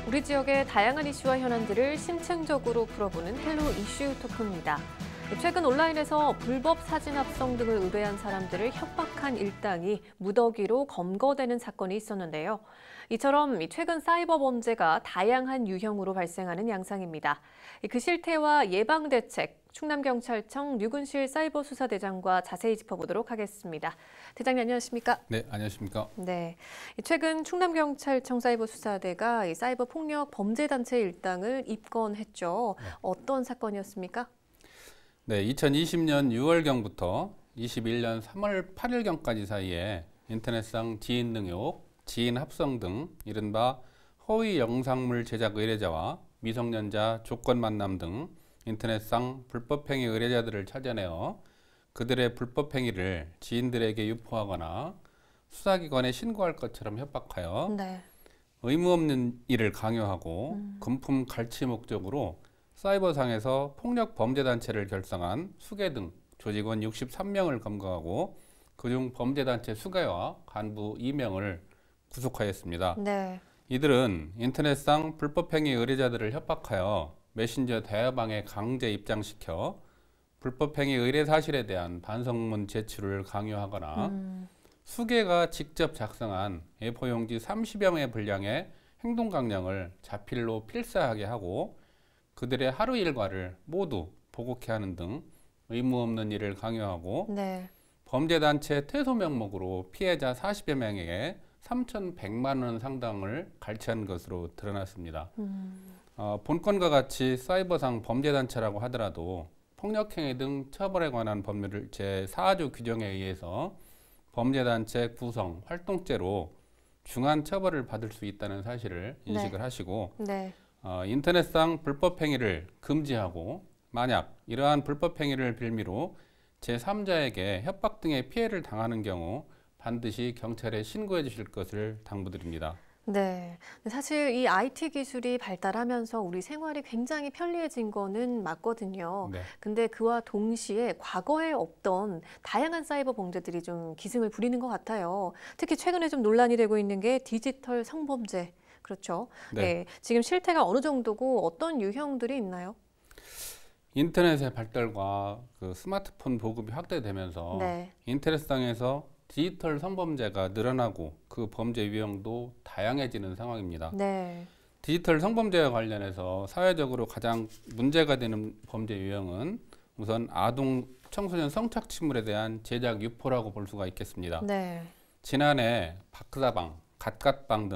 우리 지역의 다양한 이슈와 현안들을 심층적으로 풀어보는 헬로 이슈 토크입니다. 최근 온라인에서 불법 사진 합성 등을 의뢰한 사람들을 협박한 일당이 무더기로 검거되는 사건이 있었는데요. 이처럼 최근 사이버 범죄가 다양한 유형으로 발생하는 양상입니다. 그 실태와 예방 대책, 충남경찰청 류근실 사이버수사대장과 자세히 짚어보도록 하겠습니다. 대장님 안녕하십니까? 네, 안녕하십니까? 네, 최근 충남경찰청 사이버수사대가 이 사이버 폭력 범죄단체 일당을 입건했죠. 네. 어떤 사건이었습니까? 네, 2020년 6월경부터 21년 3월 8일경까지 사이에 인터넷상 지인 등욕, 지인 합성 등 이른바 허위 영상물 제작 의뢰자와 미성년자 조건 만남 등 인터넷상 불법행위 의뢰자들을 찾아내어 그들의 불법행위를 지인들에게 유포하거나 수사기관에 신고할 것처럼 협박하여 네. 의무 없는 일을 강요하고 금품 갈취 목적으로 사이버상에서 폭력 범죄단체를 결성한 수괴 등 조직원 63명을 검거하고 그중 범죄단체 수괴와 간부 2명을 구속하였습니다. 네. 이들은 인터넷상 불법행위 의뢰자들을 협박하여 메신저 대화방에 강제 입장시켜 불법행위 의뢰 사실에 대한 반성문 제출을 강요하거나 수괴가 직접 작성한 A4용지 30여 매 분량의 행동강령을 자필로 필사하게 하고 그들의 하루 일과를 모두 보고케 하는 등 의무 없는 일을 강요하고 네. 범죄단체 퇴소 명목으로 피해자 40여 명에게 3,100만 원 상당을 갈취한 것으로 드러났습니다. 본건과 같이 사이버상 범죄단체라고 하더라도 폭력행위 등 처벌에 관한 법률 제4조 규정에 의해서 범죄단체 구성, 활동죄로 중한 처벌을 받을 수 있다는 사실을 인식을 하시고 네. 인터넷상 불법행위를 금지하고 만약 이러한 불법행위를 빌미로 제3자에게 협박 등의 피해를 당하는 경우 반드시 경찰에 신고해 주실 것을 당부드립니다. 네. 사실 이 IT 기술이 발달하면서 우리 생활이 굉장히 편리해진 거는 맞거든요. 네. 근데 그와 동시에 과거에 없던 다양한 사이버 범죄들이 좀 기승을 부리는 것 같아요. 특히 최근에 좀 논란이 되고 있는 게 디지털 성범죄. 그렇죠. 네. 네. 지금 실태가 어느 정도고 어떤 유형들이 있나요? 인터넷의 발달과 그 스마트폰 보급이 확대되면서 네. 인터넷상에서 디지털 성범죄가 늘어나고 그 범죄 유형도 다양해지는 상황입니다. 네. 디지털 성범죄와 관련해서 사회적으로 가장 문제가 되는 범죄 유형은 우선 아동 청소년 성착취물에 대한 제작 유포라고 볼 수가 있겠습니다. 네. 지난해 박사방, 갓갓방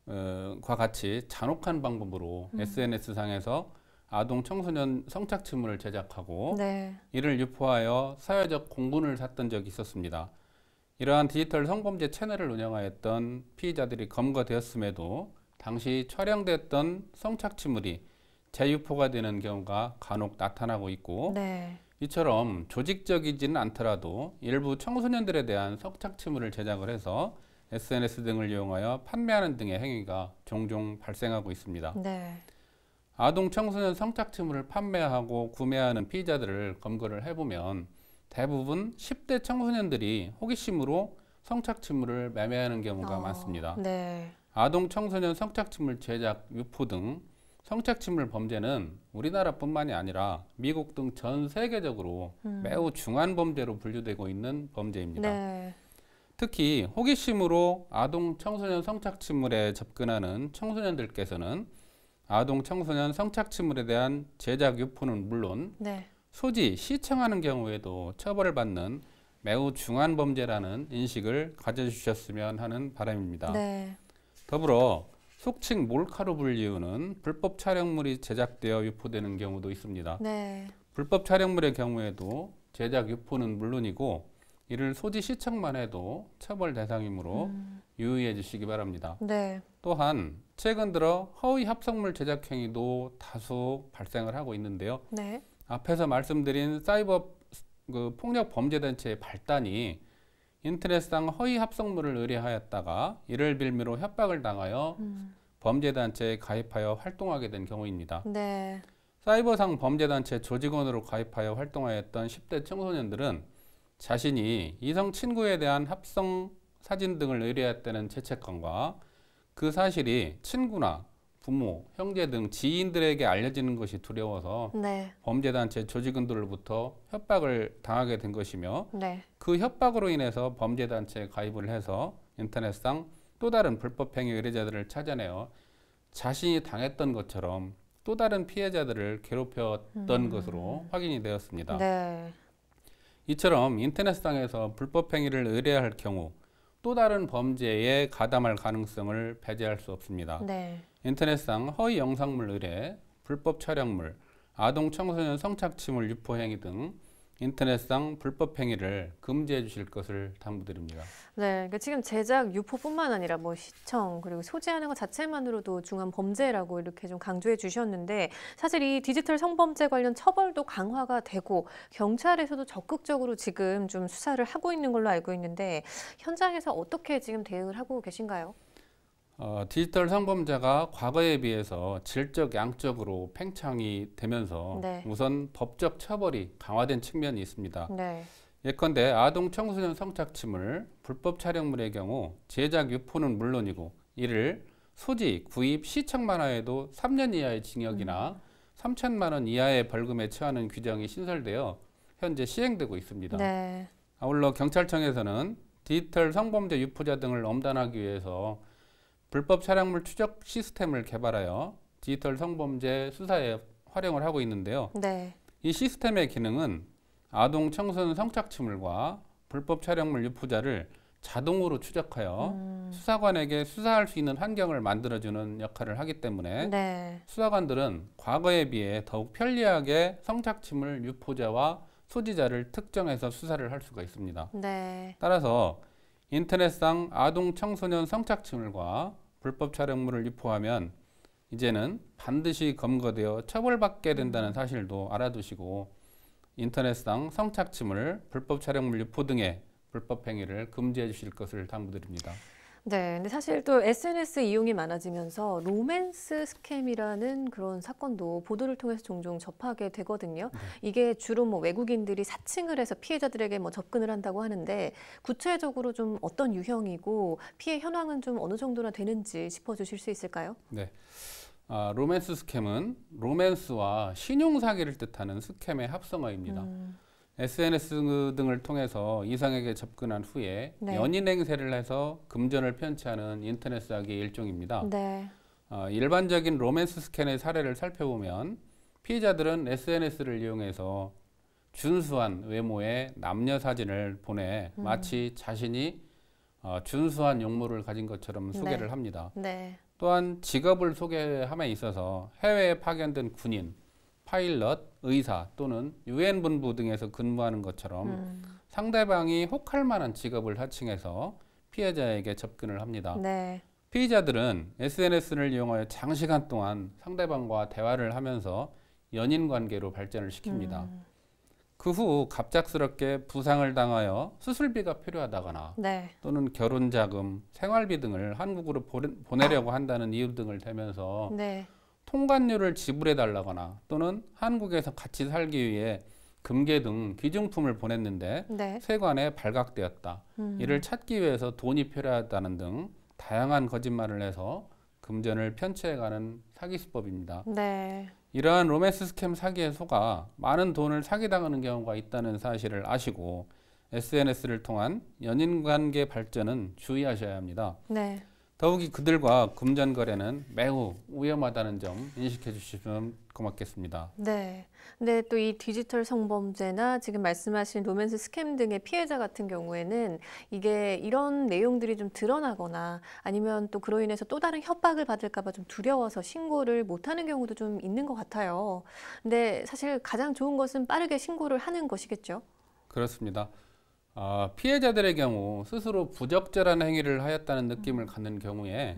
등과 같이 잔혹한 방법으로 SNS상에서 아동 청소년 성착취물을 제작하고 네. 이를 유포하여 사회적 공분을 샀던 적이 있었습니다. 이러한 디지털 성범죄 채널을 운영하였던 피의자들이 검거되었음에도 당시 촬영됐던 성착취물이 재유포가 되는 경우가 간혹 나타나고 있고 네. 이처럼 조직적이지는 않더라도 일부 청소년들에 대한 성착취물을 제작을 해서 SNS 등을 이용하여 판매하는 등의 행위가 종종 발생하고 있습니다. 네. 아동 청소년 성착취물을 판매하고 구매하는 피의자들을 검거를 해보면 대부분 10대 청소년들이 호기심으로 성착취물을 매매하는 경우가 많습니다. 네. 아동 청소년 성착취물 제작, 유포 등 성착취물 범죄는 우리나라뿐만이 아니라 미국 등 전 세계적으로 매우 중한 범죄로 분류되고 있는 범죄입니다. 네. 특히 호기심으로 아동 청소년 성착취물에 접근하는 청소년들께서는 아동 청소년 성착취물에 대한 제작 유포는 물론 네. 소지, 시청하는 경우에도 처벌을 받는 매우 중한 범죄라는 인식을 가져주셨으면 하는 바람입니다. 네. 더불어 속칭 몰카로 불리우는 불법 촬영물이 제작되어 유포되는 경우도 있습니다. 네. 불법 촬영물의 경우에도 제작 유포는 물론이고 이를 소지, 시청만 해도 처벌 대상이므로 유의해 주시기 바랍니다. 네. 또한 최근 들어 허위 합성물 제작 행위도 다수 발생을 하고 있는데요. 네. 앞에서 말씀드린 사이버 폭력 범죄단체의 발단이 인터넷상 허위 합성물을 의뢰하였다가 이를 빌미로 협박을 당하여 범죄단체에 가입하여 활동하게 된 경우입니다. 네. 사이버상 범죄단체 조직원으로 가입하여 활동하였던 10대 청소년들은 자신이 이성 친구에 대한 합성 사진 등을 의뢰했다는 죄책감과 그 사실이 친구나 부모, 형제 등 지인들에게 알려지는 것이 두려워서 네. 범죄단체 조직원들로부터 협박을 당하게 된 것이며 네. 그 협박으로 인해서 범죄단체에 가입을 해서 인터넷상 또 다른 불법행위 의뢰자들을 찾아내어 자신이 당했던 것처럼 또 다른 피해자들을 괴롭혔던 것으로 확인이 되었습니다. 네. 이처럼 인터넷상에서 불법행위를 의뢰할 경우 또 다른 범죄에 가담할 가능성을 배제할 수 없습니다. 네. 인터넷상 허위 영상물 의뢰, 불법 촬영물, 아동 청소년 성착취물 유포 행위 등 인터넷상 불법 행위를 금지해 주실 것을 당부드립니다. 네, 그러니까 지금 제작, 유포뿐만 아니라 뭐 시청 그리고 소지하는 것 자체만으로도 중한 범죄라고 이렇게 좀 강조해 주셨는데 사실 이 디지털 성범죄 관련 처벌도 강화가 되고 경찰에서도 적극적으로 지금 좀 수사를 하고 있는 걸로 알고 있는데 현장에서 어떻게 지금 대응을 하고 계신가요? 디지털 성범죄가 과거에 비해서 질적, 양적으로 팽창이 되면서 네. 우선 법적 처벌이 강화된 측면이 있습니다. 네. 예컨대 아동 청소년 성착취물, 불법 촬영물의 경우 제작, 유포는 물론이고 이를 소지, 구입, 시청만 하여도 3년 이하의 징역이나 3천만 원 이하의 벌금에 처하는 규정이 신설되어 현재 시행되고 있습니다. 네. 아울러 경찰청에서는 디지털 성범죄 유포자 등을 엄단하기 위해서 불법 촬영물 추적 시스템을 개발하여 디지털 성범죄 수사에 활용을 하고 있는데요. 네. 이 시스템의 기능은 아동 청소년 성착취물과 불법 촬영물 유포자를 자동으로 추적하여 수사관에게 수사할 수 있는 환경을 만들어주는 역할을 하기 때문에 네. 수사관들은 과거에 비해 더욱 편리하게 성착취물 유포자와 소지자를 특정해서 수사를 할 수가 있습니다. 네. 따라서 인터넷상 아동 청소년 성착취물과 불법 촬영물을 유포하면 이제는 반드시 검거되어 처벌받게 된다는 사실도 알아두시고 인터넷상 성착취물, 불법 촬영물 유포 등의 불법 행위를 금지해 주실 것을 당부드립니다. 네, 근데 사실 또 SNS 이용이 많아지면서 로맨스 스캠이라는 그런 사건도 보도를 통해서 종종 접하게 되거든요. 이게 주로 뭐 외국인들이 사칭을 해서 피해자들에게 뭐 접근을 한다고 하는데 구체적으로 좀 어떤 유형이고 피해 현황은 좀 어느 정도나 되는지 짚어주실 수 있을까요? 네. 로맨스 스캠은 로맨스와 신용사기를 뜻하는 스캠의 합성어입니다. SNS 등을 통해서 이성에게 접근한 후에 네. 연인 행세를 해서 금전을 편취하는 인터넷 사기의 일종입니다. 네. 일반적인 로맨스 스캔의 사례를 살펴보면 피해자들은 SNS를 이용해서 준수한 외모의 남녀 사진을 보내 마치 자신이 준수한 용모를 가진 것처럼 소개를 네. 합니다. 네. 또한 직업을 소개함에 있어서 해외에 파견된 군인, 파일럿, 의사 또는 유엔 본부 등에서 근무하는 것처럼 상대방이 혹할 만한 직업을 하칭해서 피해자에게 접근을 합니다. 네. 피해자들은 SNS를 이용하여 장시간 동안 상대방과 대화를 하면서 연인 관계로 발전을 시킵니다. 그 후 갑작스럽게 부상을 당하여 수술비가 필요하다거나 네. 또는 결혼 자금, 생활비 등을 한국으로 보내려고 한다는 이유 등을 대면서 네. 통관료를 지불해 달라거나 또는 한국에서 같이 살기 위해 금괴 등 귀중품을 보냈는데 네. 세관에 발각되었다. 이를 찾기 위해서 돈이 필요하다는 등 다양한 거짓말을 해서 금전을 편취해가는 사기 수법입니다. 네. 이러한 로맨스 스캠 사기에 속아 많은 돈을 사기당하는 경우가 있다는 사실을 아시고 SNS를 통한 연인관계 발전은 주의하셔야 합니다. 네. 더욱이 그들과 금전 거래는 매우 위험하다는 점 인식해 주시면 고맙겠습니다. 네. 근데 또 이 디지털 성범죄나 지금 말씀하신 로맨스 스캠 등의 피해자 같은 경우에는 이게 이런 내용들이 좀 드러나거나 아니면 또 그로 인해서 또 다른 협박을 받을까 봐 좀 두려워서 신고를 못 하는 경우도 좀 있는 것 같아요. 근데 사실 가장 좋은 것은 빠르게 신고를 하는 것이겠죠? 그렇습니다. 피해자들의 경우 스스로 부적절한 행위를 하였다는 느낌을 갖는 경우에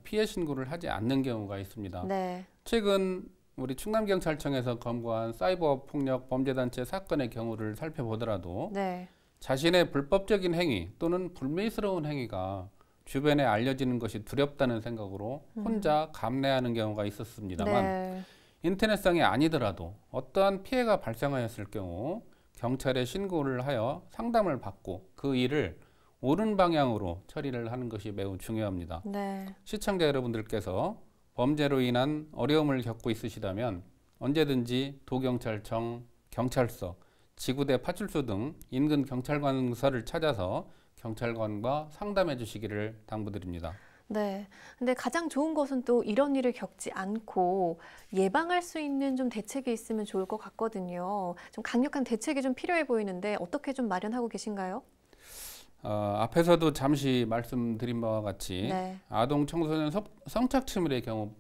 피해 신고를 하지 않는 경우가 있습니다. 네. 최근 우리 충남경찰청에서 검거한 사이버 폭력 범죄단체 사건의 경우를 살펴보더라도 네. 자신의 불법적인 행위 또는 불미스러운 행위가 주변에 알려지는 것이 두렵다는 생각으로 혼자 감내하는 경우가 있었습니다만 네. 인터넷상이 아니더라도 어떠한 피해가 발생하였을 경우 경찰에 신고를 하여 상담을 받고 그 일을 옳은 방향으로 처리를 하는 것이 매우 중요합니다. 네. 시청자 여러분들께서 범죄로 인한 어려움을 겪고 있으시다면 언제든지 도경찰청, 경찰서, 지구대 파출소 등 인근 경찰관서를 찾아서 경찰관과 상담해 주시기를 당부드립니다. 네. 근데 가장 좋은 것은 또 이런 일을 겪지 않고 예방할 수 있는 좀 대책이 있으면 좋을 것 같거든요. 좀 강력한 대책이 좀 필요해 보이는데 어떻게 좀 마련하고 계신가요? 앞에서도 잠시 말씀드린 바와 같이 네. 아동 청소년 성착취물의 경우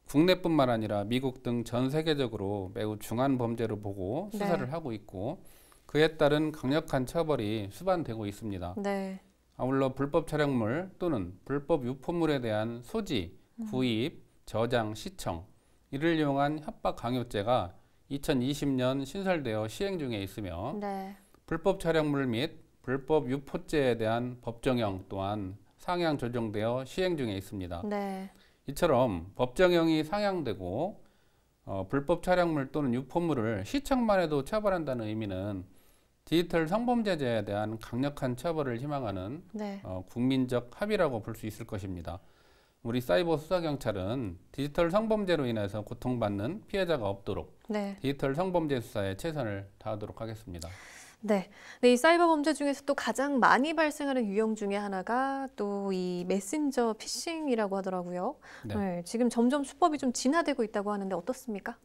국내뿐만 아니라 미국 등 전 세계적으로 매우 중한 범죄로 보고 수사를 네. 하고 있고 그에 따른 강력한 처벌이 수반되고 있습니다. 네. 아울러 불법 촬영물 또는 불법 유포물에 대한 소지, 구입, 저장, 시청 이를 이용한 협박 강요죄가 2020년 신설되어 시행 중에 있으며 네. 불법 촬영물 및 불법 유포죄에 대한 법정형 또한 상향 조정되어 시행 중에 있습니다. 네. 이처럼 법정형이 상향되고 불법 촬영물 또는 유포물을 시청만 해도 처벌한다는 의미는 디지털 성범죄자에 대한 강력한 처벌을 희망하는 네. 국민적 합의라고 볼 수 있을 것입니다. 우리 사이버 수사경찰은 디지털 성범죄로 인해서 고통받는 피해자가 없도록 네. 디지털 성범죄 수사에 최선을 다하도록 하겠습니다. 네. 네, 이 사이버 범죄 중에서 또 가장 많이 발생하는 유형 중에 하나가 또 이 메신저 피싱이라고 하더라고요. 네. 네, 지금 점점 수법이 좀 진화되고 있다고 하는데 어떻습니까?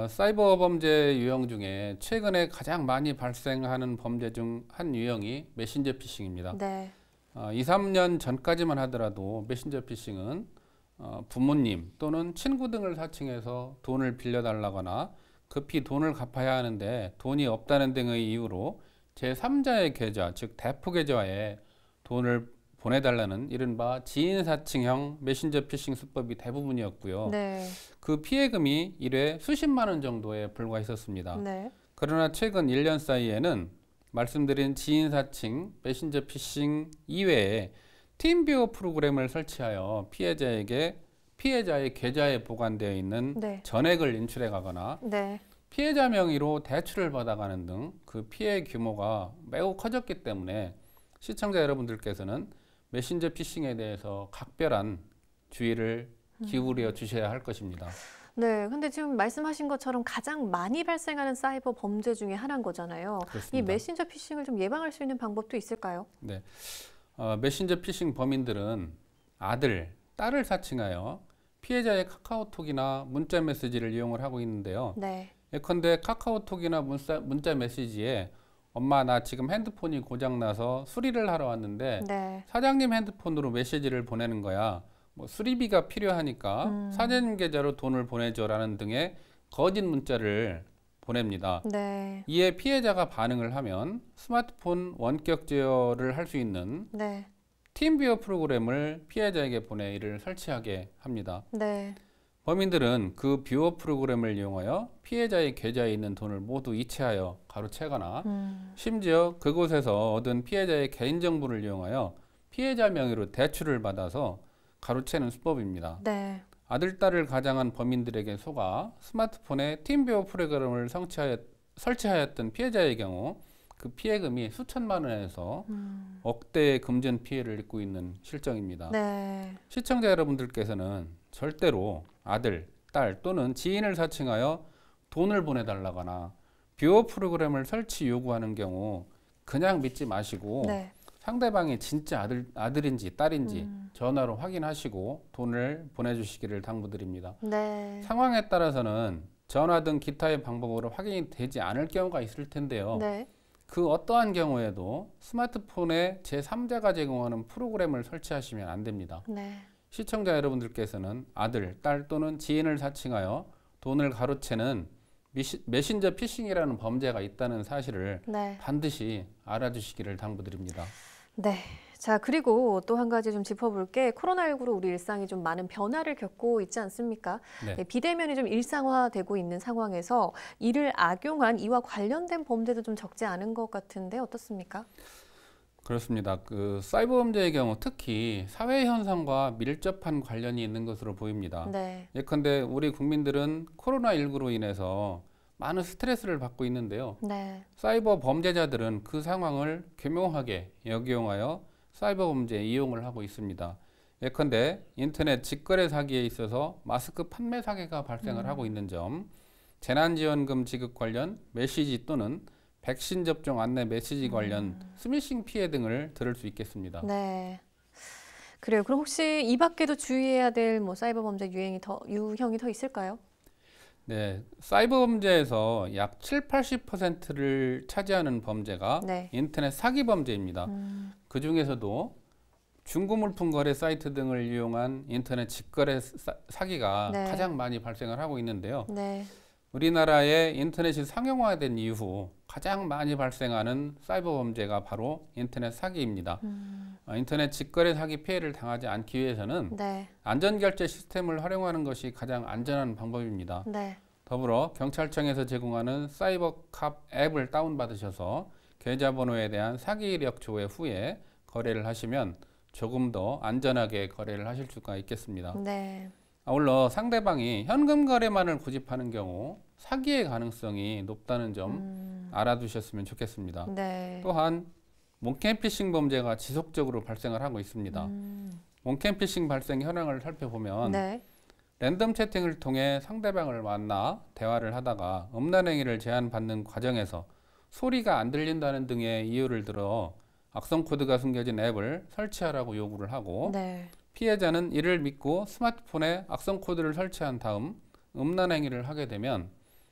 사이버 범죄 유형 중에 최근에 가장 많이 발생하는 범죄 중 한 유형이 메신저 피싱입니다. 네. 2, 3년 전까지만 하더라도 메신저 피싱은 부모님 또는 친구 등을 사칭해서 돈을 빌려달라거나 급히 돈을 갚아야 하는데 돈이 없다는 등의 이유로 제3자의 계좌, 즉 대포 계좌에 돈을 보내달라는 이른바 지인 사칭형 메신저 피싱 수법이 대부분이었고요. 네. 그 피해금이 1회 수십만 원 정도에 불과했었습니다. 네. 그러나 최근 1년 사이에는 말씀드린 지인 사칭, 메신저 피싱 이외에 팀비어 프로그램을 설치하여 피해자의 계좌에 보관되어 있는 네. 전액을 인출해 가거나 네. 피해자 명의로 대출을 받아가는 등 그 피해 규모가 매우 커졌기 때문에 시청자 여러분들께서는 메신저 피싱에 대해서 각별한 주의를 기울여 주셔야 할 것입니다. 네, 근데 지금 말씀하신 것처럼 가장 많이 발생하는 사이버 범죄 중에 하나인 거잖아요. 그렇습니다. 이 메신저 피싱을 좀 예방할 수 있는 방법도 있을까요? 네, 메신저 피싱 범인들은 아들, 딸을 사칭하여 피해자의 카카오톡이나 문자 메시지를 이용을 하고 있는데요. 네. 예컨대 카카오톡이나 문자 메시지에 엄마 나 지금 핸드폰이 고장나서 수리를 하러 왔는데 네. 사장님 핸드폰으로 메시지를 보내는 거야. 뭐 수리비가 필요하니까 사장님 계좌로 돈을 보내줘라는 등의 거짓 문자를 보냅니다. 네. 이에 피해자가 반응을 하면 스마트폰 원격 제어를 할 수 있는 네. 팀비어 프로그램을 피해자에게 보내 이를 설치하게 합니다. 네. 범인들은 그 뷰어 프로그램을 이용하여 피해자의 계좌에 있는 돈을 모두 이체하여 가로채거나 심지어 그곳에서 얻은 피해자의 개인정보를 이용하여 피해자 명의로 대출을 받아서 가로채는 수법입니다. 네. 아들, 딸을 가장한 범인들에게 속아 스마트폰에 팀비어 프로그램을 설치하였던 피해자의 경우 그 피해금이 수천만 원에서 억대의 금전 피해를 입고 있는 실정입니다. 네. 시청자 여러분들께서는 절대로 아들, 딸 또는 지인을 사칭하여 돈을 보내달라거나 뷰어 프로그램을 설치 요구하는 경우 그냥 믿지 마시고 네. 상대방이 진짜 아들인지 딸인지 전화로 확인하시고 돈을 보내주시기를 당부드립니다. 네. 상황에 따라서는 전화 등 기타의 방법으로 확인이 되지 않을 경우가 있을 텐데요. 네. 그 어떠한 경우에도 스마트폰에 제3자가 제공하는 프로그램을 설치하시면 안 됩니다. 네. 시청자 여러분들께서는 아들, 딸 또는 지인을 사칭하여 돈을 가로채는 메신저 피싱이라는 범죄가 있다는 사실을 네. 반드시 알아주시기를 당부드립니다. 네. 자, 그리고 또 한 가지 좀 짚어볼 게 코로나19로 우리 일상이 좀 많은 변화를 겪고 있지 않습니까? 네. 네, 비대면이 좀 일상화되고 있는 상황에서 이를 악용한 이와 관련된 범죄도 좀 적지 않은 것 같은데 어떻습니까? 그렇습니다. 그 사이버 범죄의 경우 특히 사회 현상과 밀접한 관련이 있는 것으로 보입니다. 네. 예컨대 우리 국민들은 코로나19로 인해서 많은 스트레스를 받고 있는데요. 네. 사이버 범죄자들은 그 상황을 교묘하게 역이용하여 사이버 범죄에 이용을 하고 있습니다. 예컨대 인터넷 직거래 사기에 있어서 마스크 판매 사기가 발생을 하고 있는 점, 재난지원금 지급 관련 메시지 또는 백신 접종 안내 메시지 관련 스미싱 피해 등을 들을 수 있겠습니다. 네. 그래요. 그럼 혹시 이 밖에도 주의해야 될 사이버 범죄 유형이 더 있을까요? 네, 사이버 범죄에서 약 70~80%를 차지하는 범죄가 네. 인터넷 사기 범죄입니다. 그 중에서도 중고물품 거래 사이트 등을 이용한 인터넷 직거래 사기가 네. 가장 많이 발생을 하고 있는데요. 네. 우리나라에 인터넷이 상용화된 이후 가장 많이 발생하는 사이버 범죄가 바로 인터넷 사기입니다. 인터넷 직거래 사기 피해를 당하지 않기 위해서는 네. 안전결제 시스템을 활용하는 것이 가장 안전한 방법입니다. 네. 더불어 경찰청에서 제공하는 사이버캅 앱을 다운받으셔서 계좌번호에 대한 사기 이력 조회 후에 거래를 하시면 조금 더 안전하게 거래를 하실 수가 있겠습니다. 네. 아울러 상대방이 현금 거래만을 고집하는 경우 사기의 가능성이 높다는 점 알아두셨으면 좋겠습니다. 네. 또한 몽캠피싱 범죄가 지속적으로 발생을 하고 있습니다. 몽캠피싱 발생 현황을 살펴보면 네. 랜덤 채팅을 통해 상대방을 만나 대화를 하다가 음란 행위를 제안받는 과정에서 소리가 안 들린다는 등의 이유를 들어 악성 코드가 숨겨진 앱을 설치하라고 요구를 하고 네. 피해자는 이를 믿고 스마트폰에 악성 코드를 설치한 다음 음란 행위를 하게 되면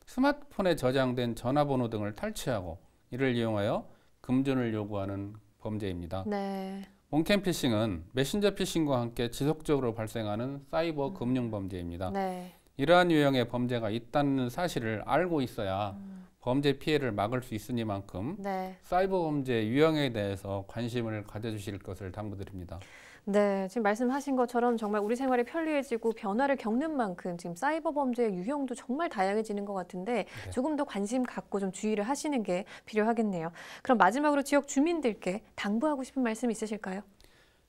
스마트폰에 저장된 전화번호 등을 탈취하고 이를 이용하여 금전을 요구하는 범죄입니다. 네. 몽캠피싱은 메신저 피싱과 함께 지속적으로 발생하는 사이버 금융 범죄입니다. 네. 이러한 유형의 범죄가 있다는 사실을 알고 있어야 범죄 피해를 막을 수 있으니만큼 네. 사이버 범죄 유형에 대해서 관심을 가져주실 것을 당부드립니다. 네, 지금 말씀하신 것처럼 정말 우리 생활이 편리해지고 변화를 겪는 만큼 지금 사이버 범죄의 유형도 정말 다양해지는 것 같은데 네. 조금 더 관심 갖고 좀 주의를 하시는 게 필요하겠네요. 그럼 마지막으로 지역 주민들께 당부하고 싶은 말씀 있으실까요?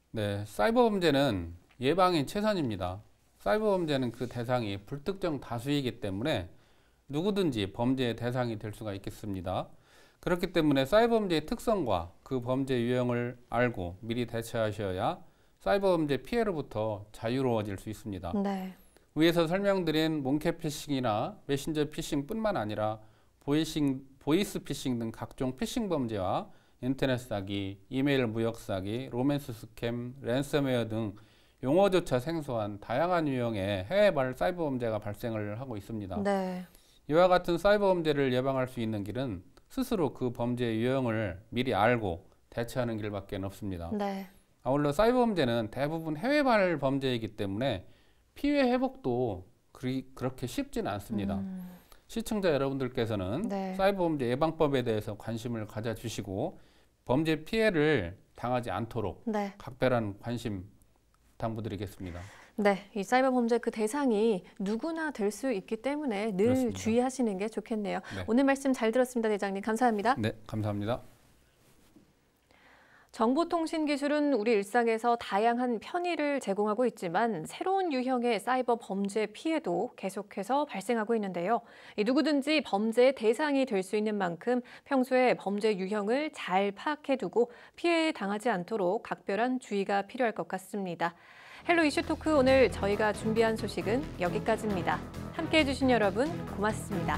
네, 사이버 범죄는 예방이 최선입니다. 사이버 범죄는 그 대상이 불특정 다수이기 때문에 누구든지 범죄의 대상이 될 수가 있겠습니다. 그렇기 때문에 사이버 범죄의 특성과 그 범죄 유형을 알고 미리 대처하셔야 사이버 범죄 피해로부터 자유로워질 수 있습니다. 네. 위에서 설명드린 몽케피싱이나 메신저 피싱뿐만 아니라 보이스 피싱 등 각종 피싱 범죄와 인터넷 사기, 이메일 무역 사기, 로맨스 스캠, 랜섬웨어 등 용어조차 생소한 다양한 유형의 해외발 사이버 범죄가 발생을 하고 있습니다. 네. 이와 같은 사이버 범죄를 예방할 수 있는 길은 스스로 그 범죄 유형을 미리 알고 대처하는 길밖에 없습니다. 네. 아울러 사이버 범죄는 대부분 해외발 범죄이기 때문에 피해 회복도 그렇게 쉽지는 않습니다. 시청자 여러분들께서는 네. 사이버 범죄 예방법에 대해서 관심을 가져주시고 범죄 피해를 당하지 않도록 네. 각별한 관심 당부드리겠습니다. 네, 이 사이버 범죄 그 대상이 누구나 될 수 있기 때문에 늘 그렇습니다. 주의하시는 게 좋겠네요. 네. 오늘 말씀 잘 들었습니다, 대장님. 감사합니다. 네, 감사합니다. 정보통신기술은 우리 일상에서 다양한 편의를 제공하고 있지만 새로운 유형의 사이버 범죄 피해도 계속해서 발생하고 있는데요. 누구든지 범죄의 대상이 될 수 있는 만큼 평소에 범죄 유형을 잘 파악해두고 피해에 당하지 않도록 각별한 주의가 필요할 것 같습니다. 헬로 이슈 토크 오늘 저희가 준비한 소식은 여기까지입니다. 함께해 주신 여러분 고맙습니다.